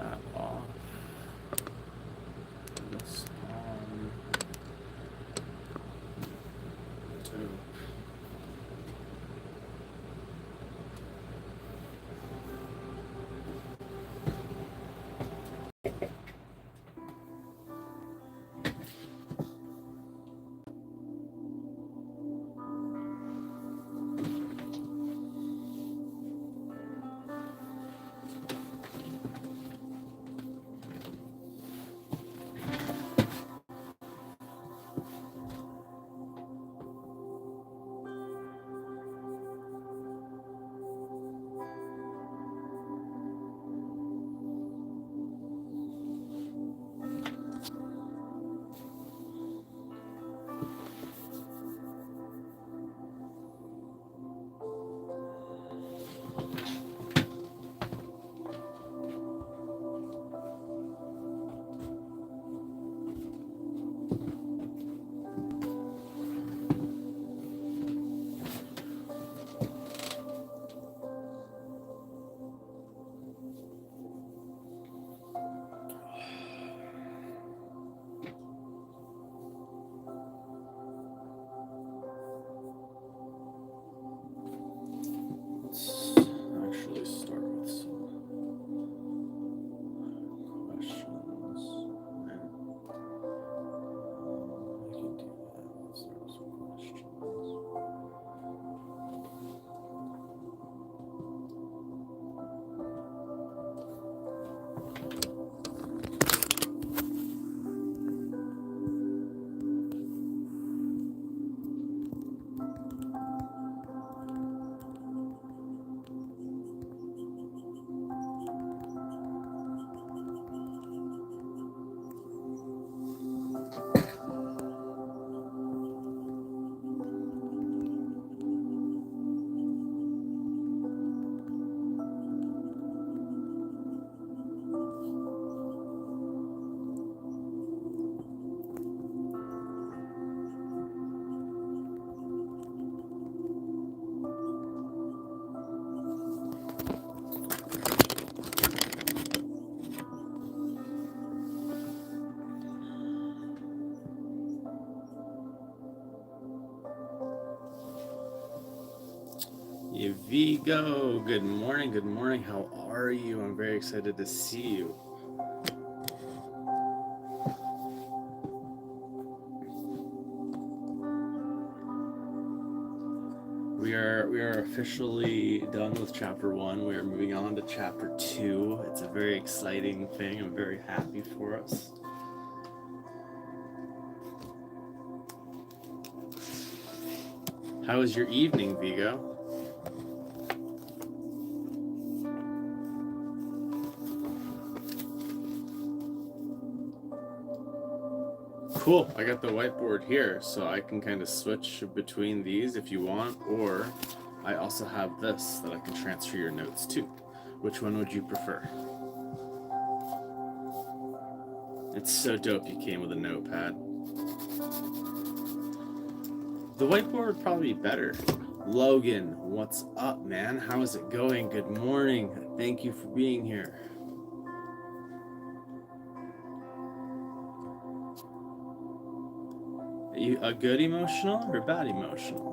that off. This on. Two. Actually start with some questions. And we can do that. Let's start with some questions. Vigo, good morning, good morning. How are you? I'm very excited to see you. We are officially done with chapter 1. We are moving on to chapter 2. It's a very exciting thing. I'm very happy for us. How was your evening, Vigo? Cool, I got the whiteboard here, so I can kind of switch between these if you want, or I also have this that I can transfer your notes to. Which one would you prefer? It's so dope you came with a notepad. The whiteboard would probably be better. Logan, what's up, man? How is it going? Good morning. Thank you for being here. Are you a good emotional or bad emotional?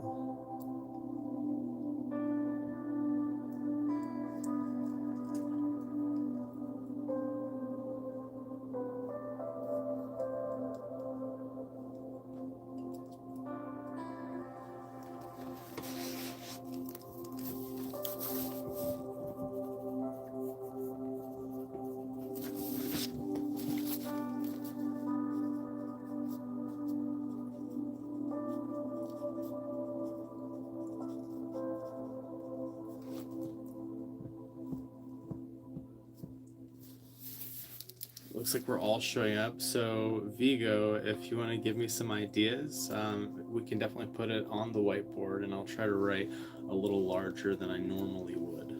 Looks like we're all showing up. So Vigo, if you want to give me some ideas, we can definitely put it on the whiteboard, and I'll try to write a little larger than I normally would.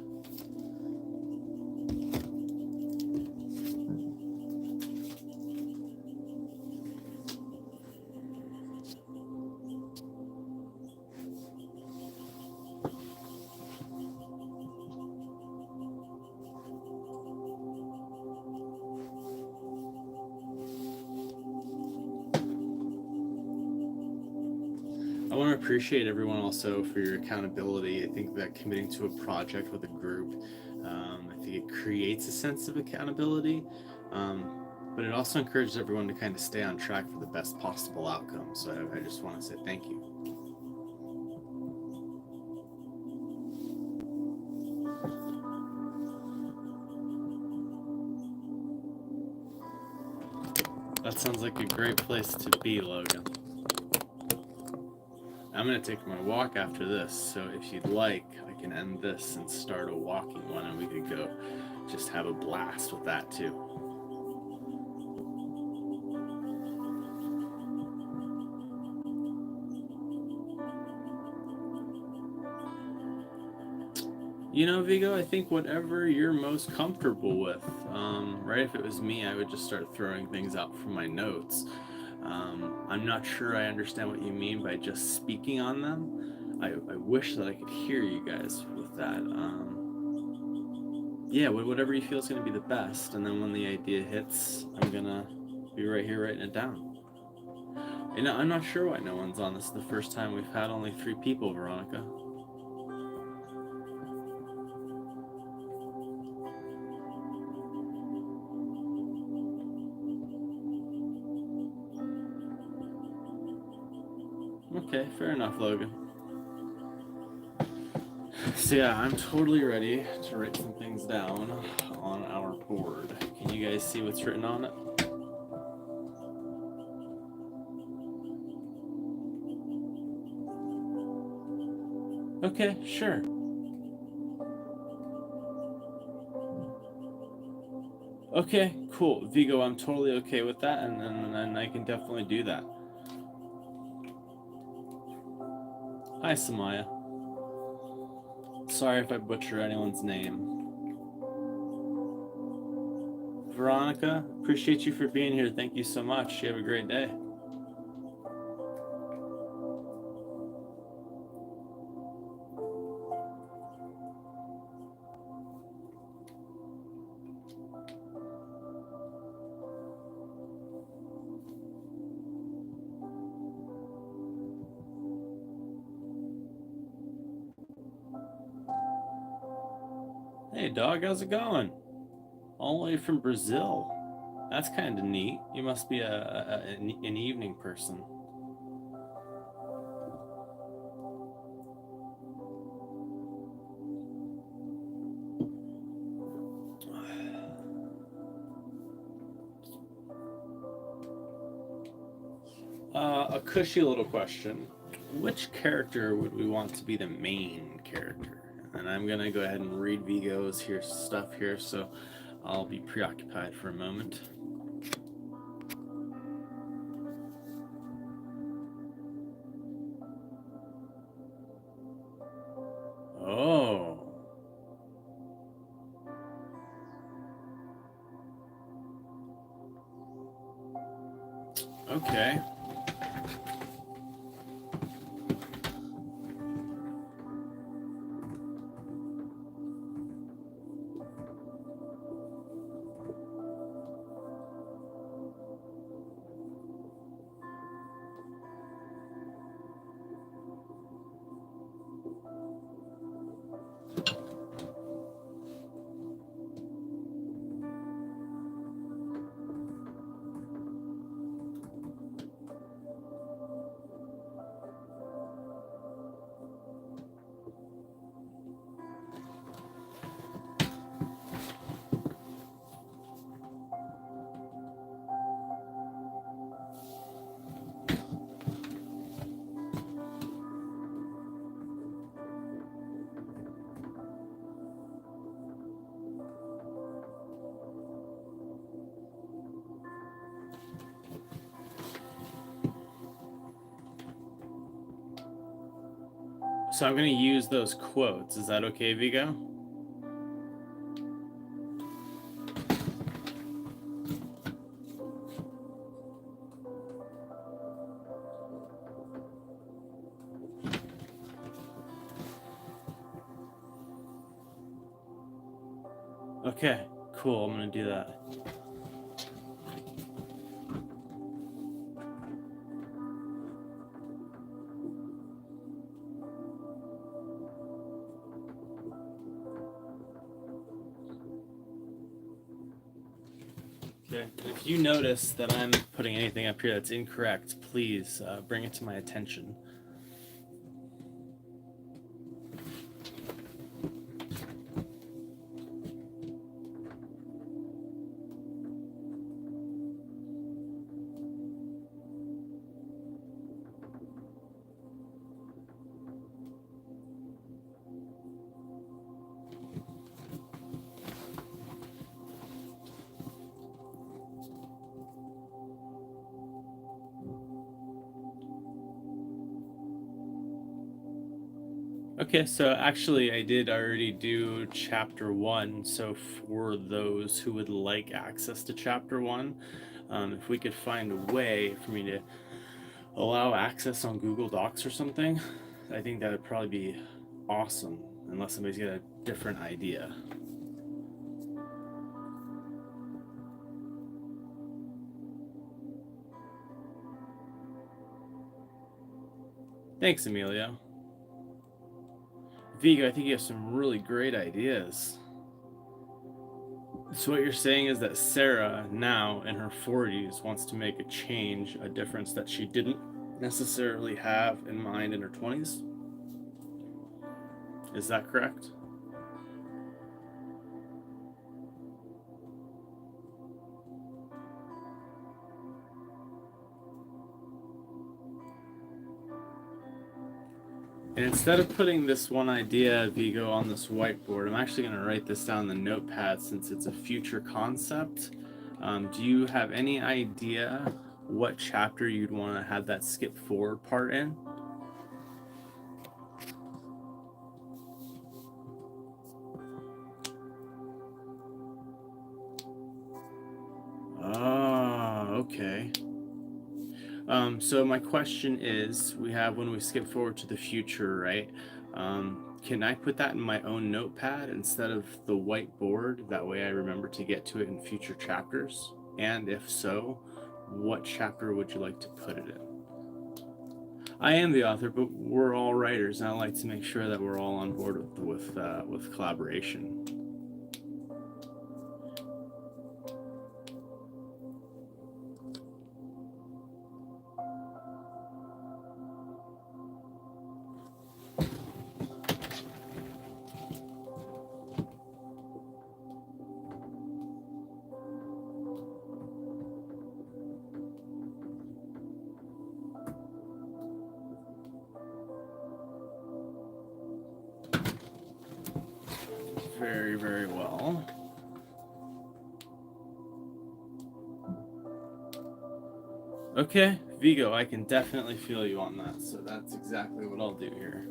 want to appreciate everyone also for your accountability. I think that committing to a project with a group, I think it creates a sense of accountability, but it also encourages everyone to kind of stay on track for the best possible outcome. So I just want to say thank you. That sounds like a great place to be, Logan. I'm going to take my walk after this, so if you'd like, I can end this and start a walking one, and we could go just have a blast with that too. You know, Vigo, I think whatever you're most comfortable with, right? If it was me, I would just start throwing things out from my notes. I'm not sure I understand what you mean by just speaking on them. I wish that I could hear you guys with that. Yeah, whatever you feel is going to be the best. And then when the idea hits, I'm going to be right here writing it down. And I'm not sure why no one's on. This is the first time we've had only 3 people, Veronica. Okay, fair enough, Logan. So yeah, I'm totally ready to write some things down on our board. Can you guys see what's written on it? Okay, sure. Okay, cool. Vigo, I'm totally okay with that, and I can definitely do that. Hi, Samaya. Sorry if I butcher anyone's name. Veronica, appreciate you for being here. Thank you so much. You have a great day. Hey, dog, how's it going? All the way from Brazil. That's kind of neat. You must be an evening person. A cushy little question. Which character would we want to be the main character? And I'm going to go ahead and read Vigo's stuff here, so I'll be preoccupied for a moment. Oh. Okay. So I'm going to use those quotes. Is that okay, Vigo? Okay, cool. I'm going to do that. Okay. If you notice that I'm putting anything up here that's incorrect, please bring it to my attention. Okay, so actually I did already do chapter 1, so for those who would like access to chapter 1, if we could find a way for me to allow access on Google Docs or something, I think that would probably be awesome, unless somebody's got a different idea. Thanks, Emilio. Vigo, I think you have some really great ideas. So what you're saying is that Sarah, now in her 40s, wants to make a change, a difference that she didn't necessarily have in mind in her 20s? Is that correct? And instead of putting this one idea, Vigo, on this whiteboard, I'm actually going to write this down in the notepad since it's a future concept. Do you have any idea what chapter you'd want to have that skip forward part in? Oh, okay. So my question is, we have when we skip forward to the future, right? Can I put that in my own notepad instead of the whiteboard? That way I remember to get to it in future chapters. And if so, what chapter would you like to put it in? I am the author, but we're all writers, and I like to make sure that we're all on board with collaboration. Very, very well. Okay, Vigo, I can definitely feel you on that, so that's exactly what I'll do here.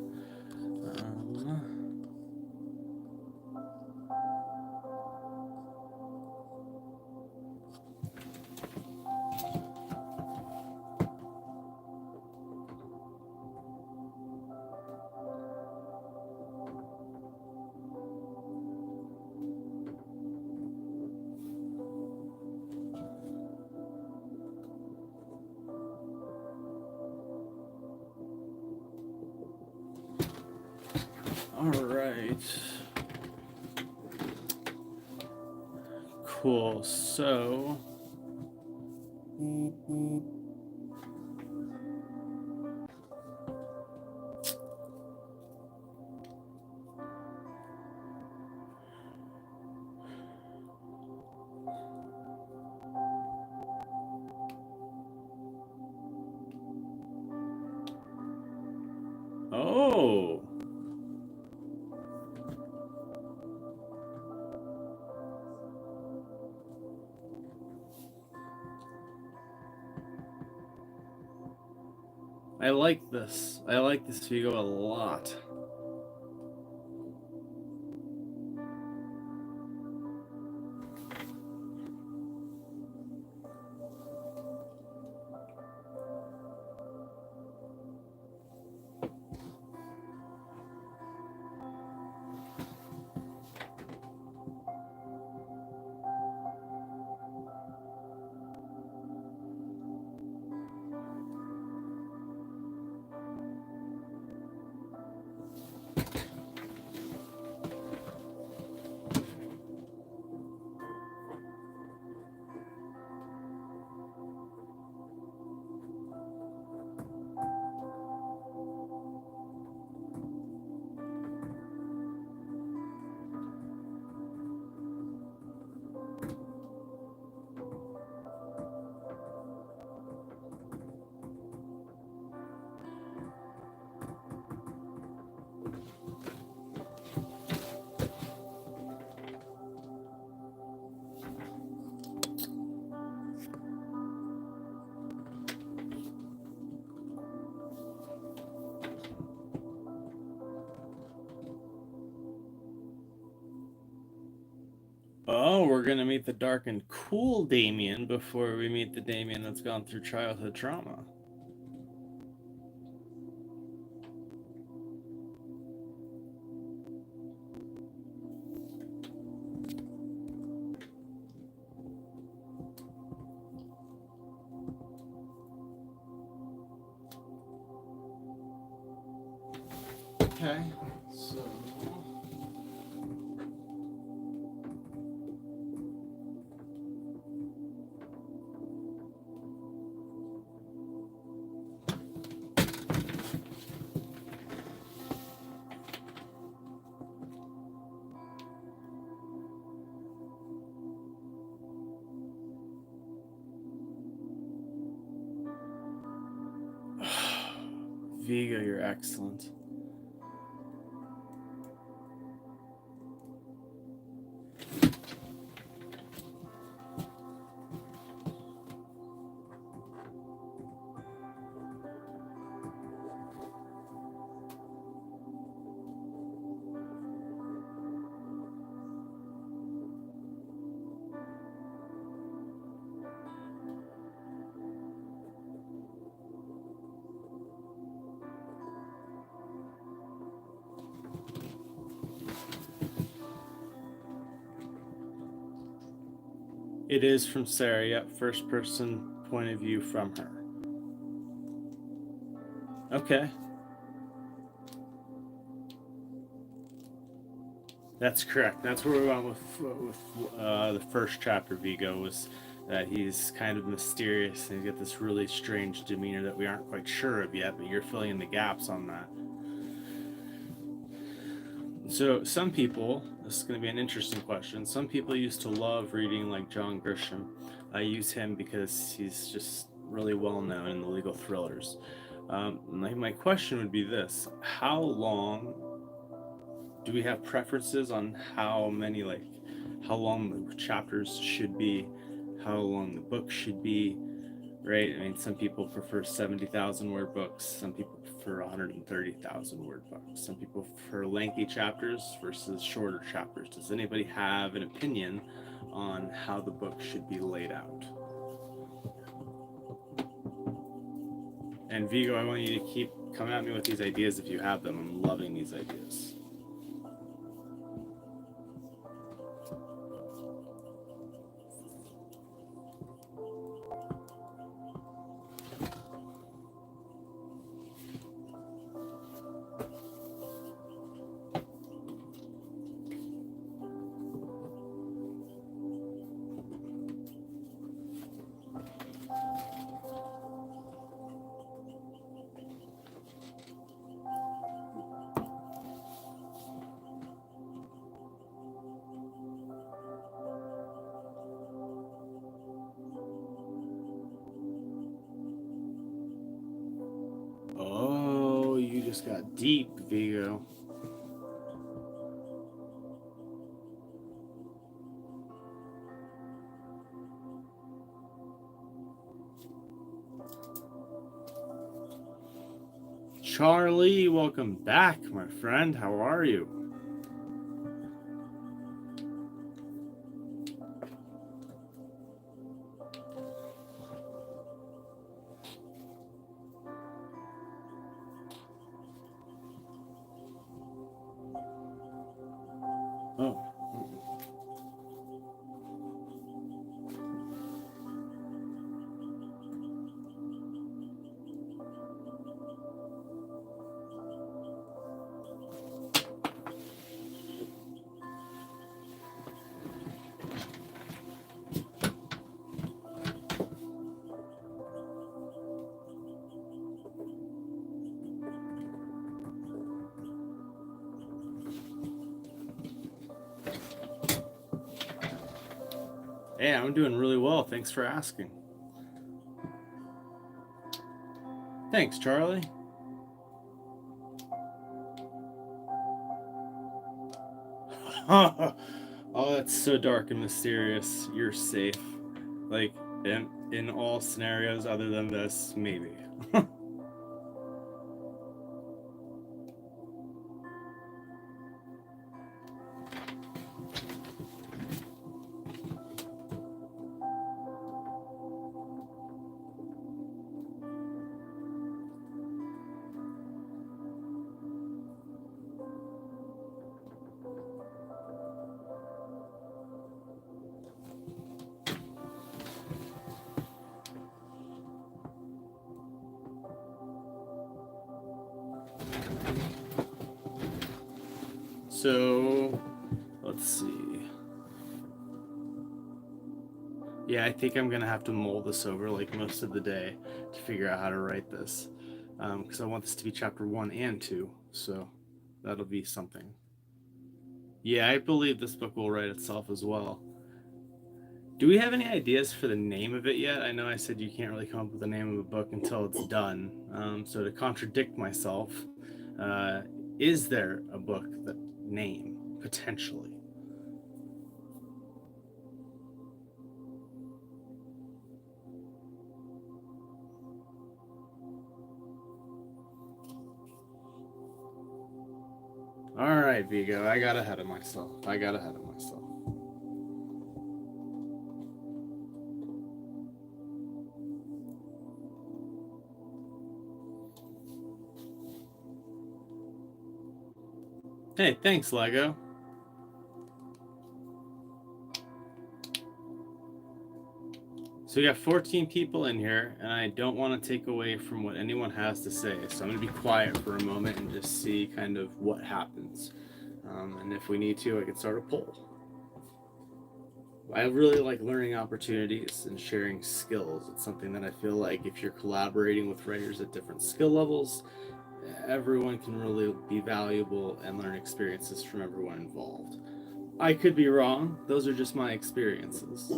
All right. Cool. So. Oh. I like this. I like this Vigo a lot. Oh, we're gonna meet the dark and cool Damien before we meet the Damien that's gone through childhood trauma. Okay, so Vigo, you're excellent. It is from Sarah, yep, first person point of view from her. Okay. That's correct. That's where we went with the first chapter, Vigo, was that he's kind of mysterious and he's got this really strange demeanor that we aren't quite sure of yet, but you're filling in the gaps on that. So some people, this is going to be an interesting question, some people used to love reading like John Grisham. I use him because he's just really well known in the legal thrillers. My question would be this: how long do we have preferences on how many, like, how long the chapters should be, how long the book should be, right? I mean, some people prefer 70,000 word books, some people prefer 130,000 word books, some people prefer lengthy chapters versus shorter chapters. Does anybody have an opinion on how the book should be laid out? And Vigo, I want you to keep coming at me with these ideas if you have them. I'm loving these ideas. Oh, you just got deep, Vigo. Charlie, welcome back, my friend. How are you? Oh. Hey, I'm doing really well. Thanks for asking. Thanks, Charlie. Oh, that's so dark and mysterious. You're safe. Like, in all scenarios other than this, maybe. So, let's see. Yeah, I think I'm going to have to mull this over like most of the day to figure out how to write this. Because I want this to be chapter 1 and 2. So, that'll be something. Yeah, I believe this book will write itself as well. Do we have any ideas for the name of it yet? I know I said you can't really come up with the name of a book until it's done. So to contradict myself, is there a book that name potentially? All right, Vigo, I got ahead of myself. Hey, thanks, Lego. So we got 14 people in here, and I don't want to take away from what anyone has to say. So I'm going to be quiet for a moment and just see kind of what happens. And if we need to, I can start a poll. I really like learning opportunities and sharing skills. It's something that I feel like if you're collaborating with writers at different skill levels, everyone can really be valuable and learn experiences from everyone involved. I could be wrong. Those are just my experiences.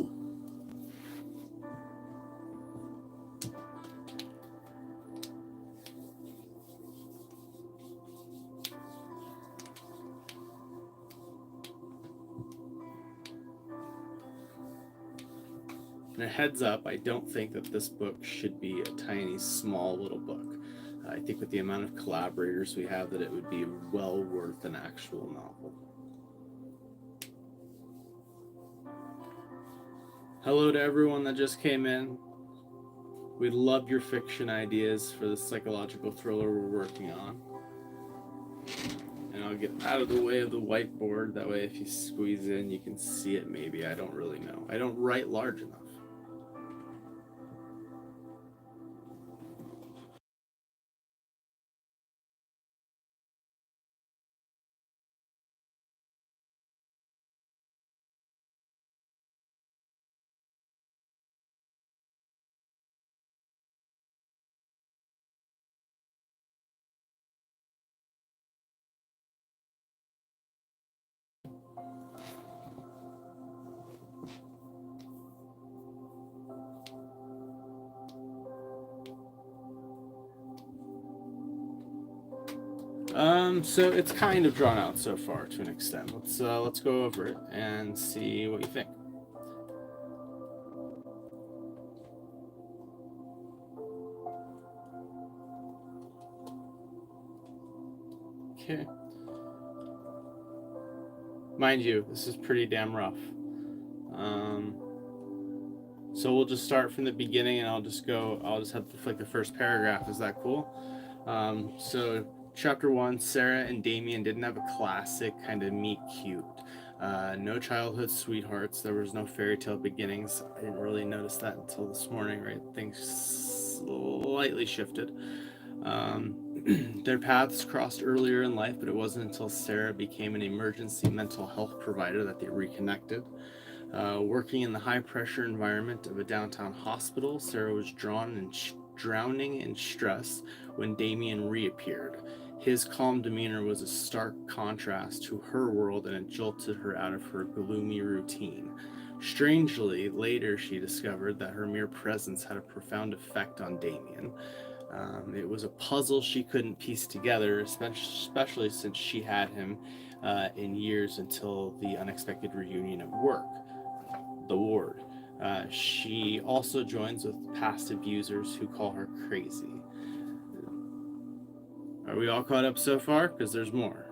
And a heads up, I don't think that this book should be a tiny, small little book. I think with the amount of collaborators we have that it would be well worth an actual novel. Hello to everyone that just came in. We love your fiction ideas for the psychological thriller we're working on. And I'll get out of the way of the whiteboard. That way if you squeeze in, you can see it maybe. I don't really know. I don't write large enough. So it's kind of drawn out so far to an extent. Let's go over it and see what you think. Okay. Mind you, this is pretty damn rough. So we'll just start from the beginning, and I'll just have like the first paragraph. Is that cool? So chapter 1, Sarah and Damien didn't have a classic kind of meet cute. No childhood sweethearts. There was no fairy tale beginnings. I didn't really notice that until this morning, right? Things slightly shifted. Their paths crossed earlier in life, but it wasn't until Sarah became an emergency mental health provider that they reconnected. Working in the high-pressure environment of a downtown hospital, Sarah was drowning in stress when Damien reappeared. His calm demeanor was a stark contrast to her world, and it jolted her out of her gloomy routine. Strangely, later she discovered that her mere presence had a profound effect on Damien. It was a puzzle she couldn't piece together, especially since she had him in years until the unexpected reunion at work, the ward. She also joins with past abusers who call her crazy. Are we all caught up so far? Because there's more.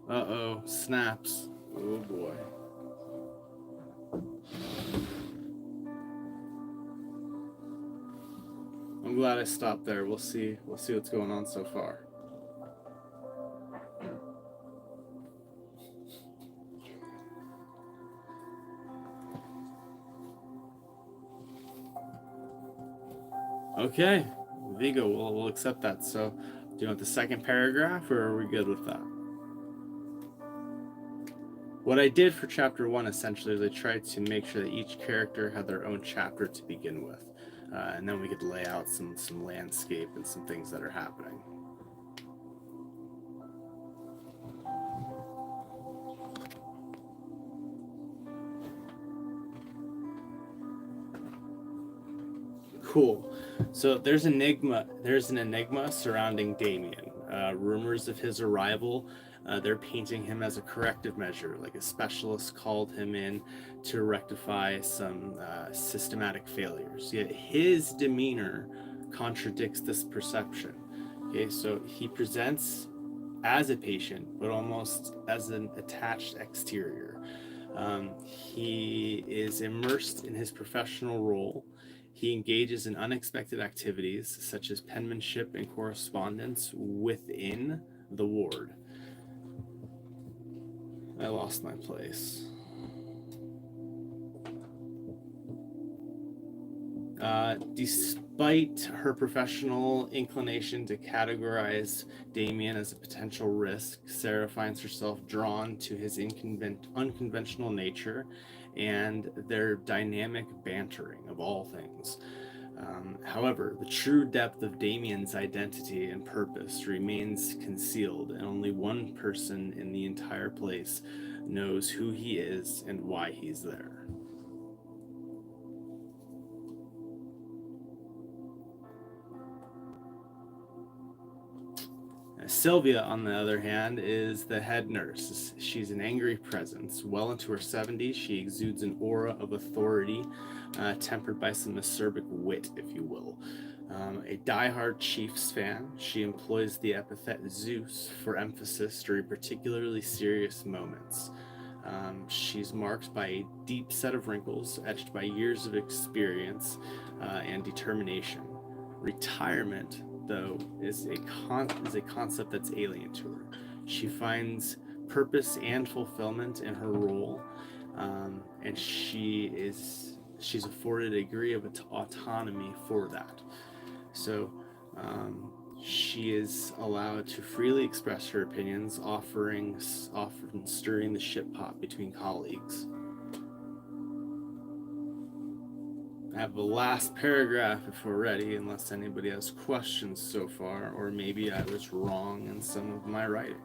Uh-oh, snaps. Oh boy. I'm glad I stopped there. We'll see what's going on so far. Okay, Vigo, we'll accept that. So, do you want the second paragraph, or are we good with that? What I did for chapter 1 essentially is I tried to make sure that each character had their own chapter to begin with, and then we could lay out some landscape and some things that are happening. Cool. So there's an enigma surrounding Damien. Rumors of his arrival. They're painting him as a corrective measure, like a specialist called him in to rectify some systematic failures. Yet his demeanor contradicts this perception. Okay, so he presents as a patient, but almost as an attached exterior. He is immersed in his professional role. He engages in unexpected activities such as penmanship and correspondence within the ward. I lost my place. Despite her professional inclination to categorize Damien as a potential risk, Sarah finds herself drawn to his unconventional nature and their dynamic bantering of all things. However, the true depth of Damien's identity and purpose remains concealed, and only one person in the entire place knows who he is and why he's there. Sylvia, on the other hand, is the head nurse. She's an angry presence. Well into her 70s, she exudes an aura of authority, tempered by some acerbic wit, if you will. A diehard Chiefs fan, she employs the epithet Zeus for emphasis during particularly serious moments. She's marked by a deep set of wrinkles, etched by years of experience and determination. Retirement, though, is a concept that's alien to her. She finds purpose and fulfillment in her role, and she's afforded a degree of autonomy for that. So she is allowed to freely express her opinions, often stirring the shit pot between colleagues. I have the last paragraph if we're ready, unless anybody has questions so far, or maybe I was wrong in some of my writing.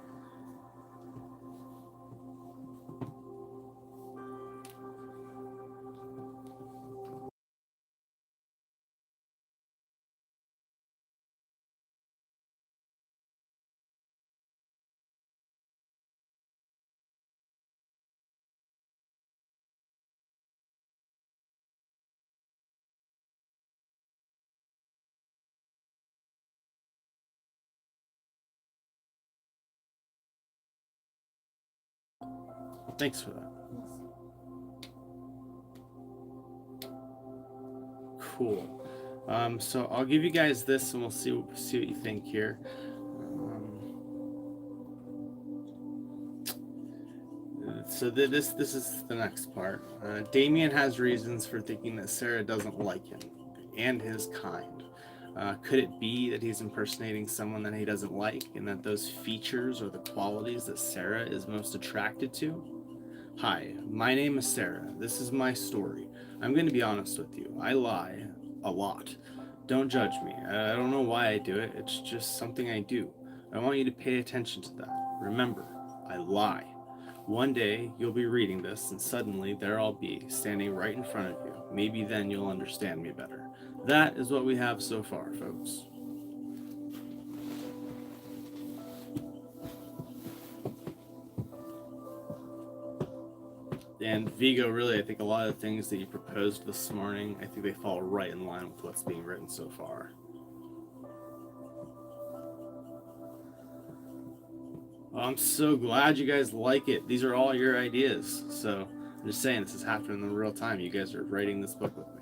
Thanks for that. Cool. So I'll give you guys this, and we'll see what you think here. So this is the next part. Damien has reasons for thinking that Sarah doesn't like him and his kind. Could it be that he's impersonating someone that he doesn't like, and that those features are the qualities that Sarah is most attracted to? Hi, my name is Sarah. This is my story. I'm going to be honest with you. I lie a lot. Don't judge me. I don't know why I do it. It's just something I do. I want you to pay attention to that. Remember, I lie. One day you'll be reading this, and suddenly there I'll be, standing right in front of you. Maybe then you'll understand me better. That is what we have so far, folks. And Vigo, really, I think a lot of the things that you proposed this morning, I think they fall right in line with what's being written so far. Well, I'm so glad you guys like it. These are all your ideas. So I'm just saying, this is happening in real time. You guys are writing this book with me.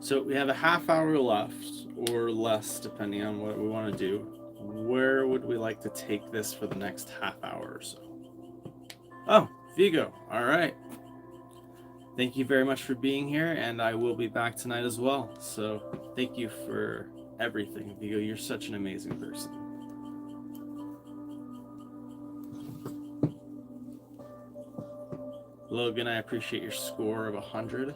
So we have a half hour left, or less, depending on what we want to do. Where would we like to take this for the next half hour or so? Oh, Vigo. All right. Thank you very much for being here, and I will be back tonight as well. So thank you for everything, Vigo. You're such an amazing person. Logan, I appreciate your score of 100.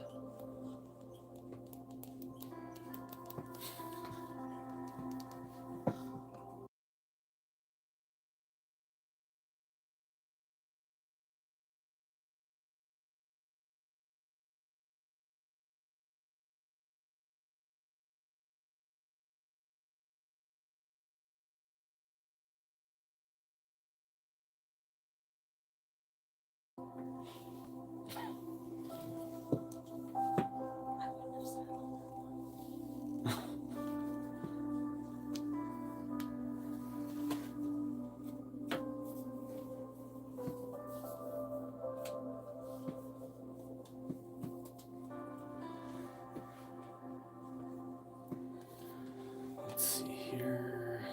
Let's see here.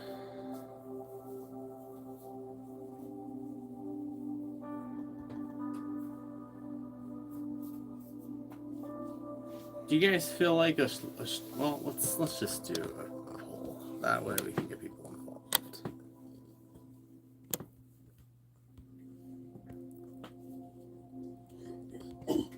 Do you guys feel like well? Let's just do a poll. That way we can get people involved. Mm.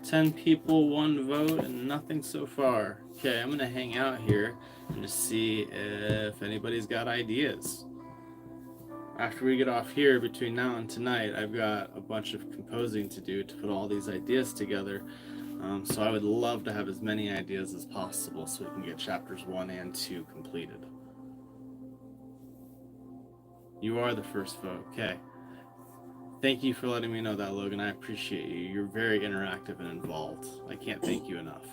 10 people, 1 vote, and nothing so far. Okay, I'm gonna hang out here and just see if anybody's got ideas. After we get off here, between now and tonight, I've got a bunch of composing to do to put all these ideas together. So I would love to have as many ideas as possible so we can get chapters 1 and 2 completed. You are the first vote. Okay. Thank you for letting me know that, Logan. I appreciate you. You're very interactive and involved. I can't thank you enough.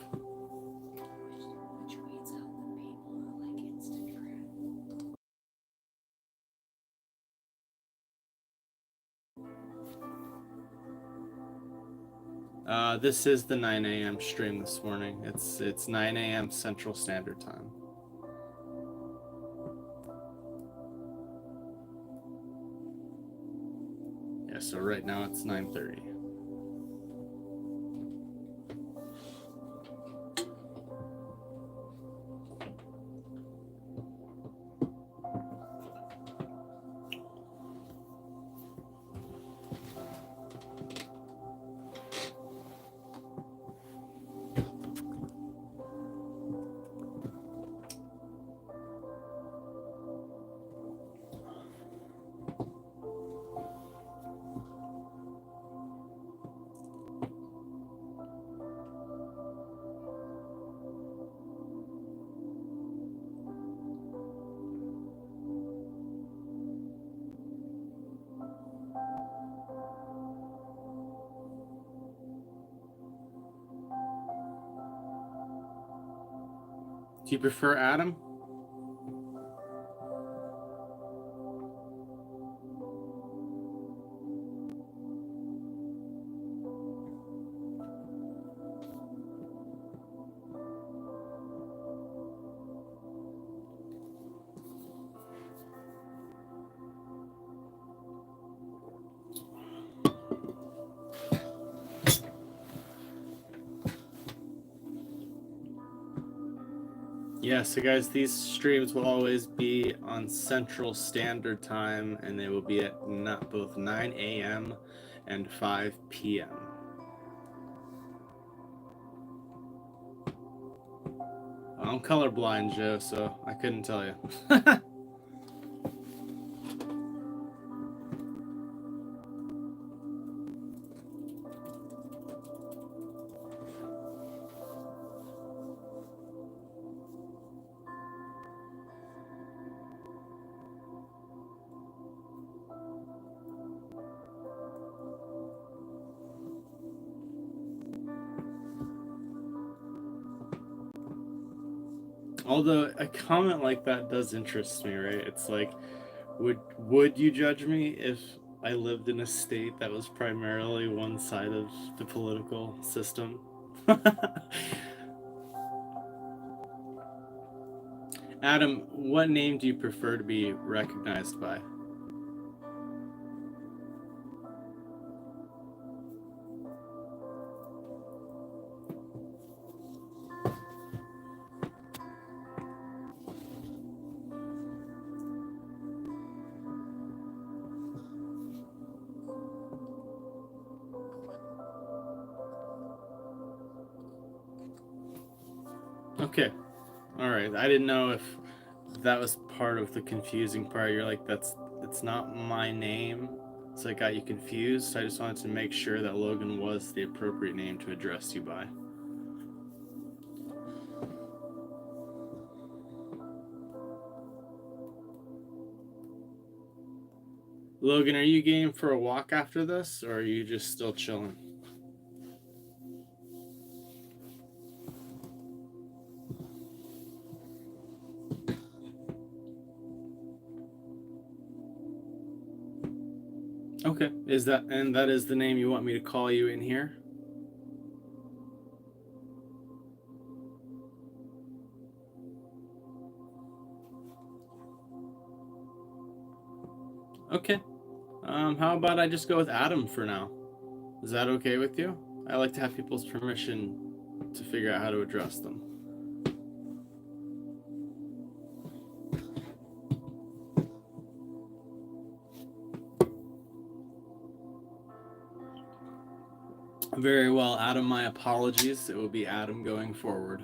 This is the 9 a.m. stream this morning. It's 9 a.m. Central Standard Time. Yeah, so right now it's 9:30. Do you prefer Adam? Yeah, so guys, these streams will always be on Central Standard Time, and they will be at both 9 a.m. and 5 p.m. I'm colorblind, Joe, so I couldn't tell you. Although a comment like that does interest me, right? It's like, would you judge me if I lived in a state that was primarily one side of the political system? Adam, what name do you prefer to be recognized by? Okay. All right. I didn't know if that was part of the confusing part. You're like, it's not my name. So it got you confused. So I just wanted to make sure that Logan was the appropriate name to address you by. Logan, are you game for a walk after this, or are you just still chilling? Okay. That is the name you want me to call you in here? Okay. How about I just go with Adam for now? Is that okay with you? I like to have people's permission to figure out how to address them. Very well, Adam, my apologies. It will be Adam going forward.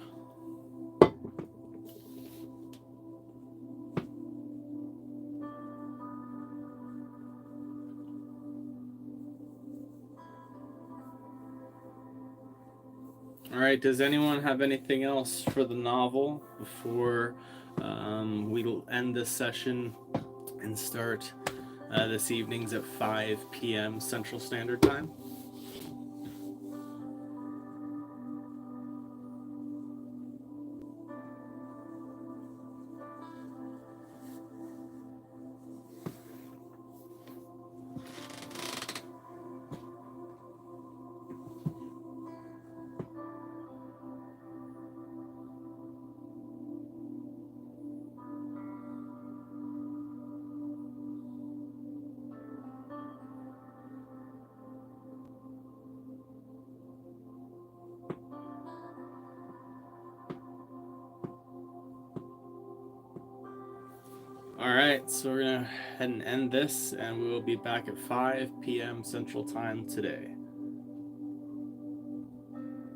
All right, does anyone have anything else for the novel before we'll end this session and start this evening's at 5 p.m. Central Standard Time? All right, so we're going to head and end this, and we will be back at 5 p.m. Central Time today.